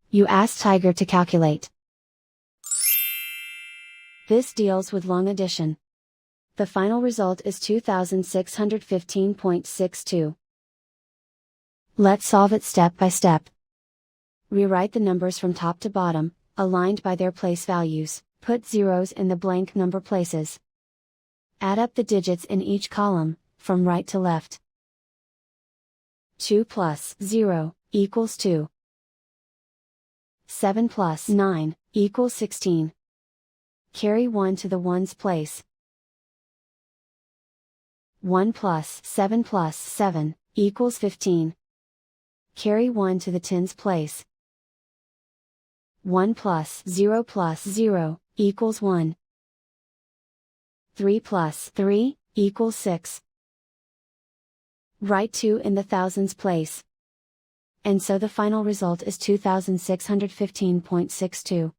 You ask Tiger to calculate. This deals with long addition. The final result is 2615.62. Let's solve it step by step. Rewrite the numbers from top to bottom, aligned by their place values, put zeros in the blank number places. Add up the digits in each column, from right to left. 2 plus 0 equals 2. 7 plus 9 equals 16. Carry 1 to the ones place. 1 plus 7 equals 15. Carry 1 to the tens place. 1 plus 0 equals 1. 3 plus 3 equals 6. Write 2 in the thousands place. And so the final result is 2615.62.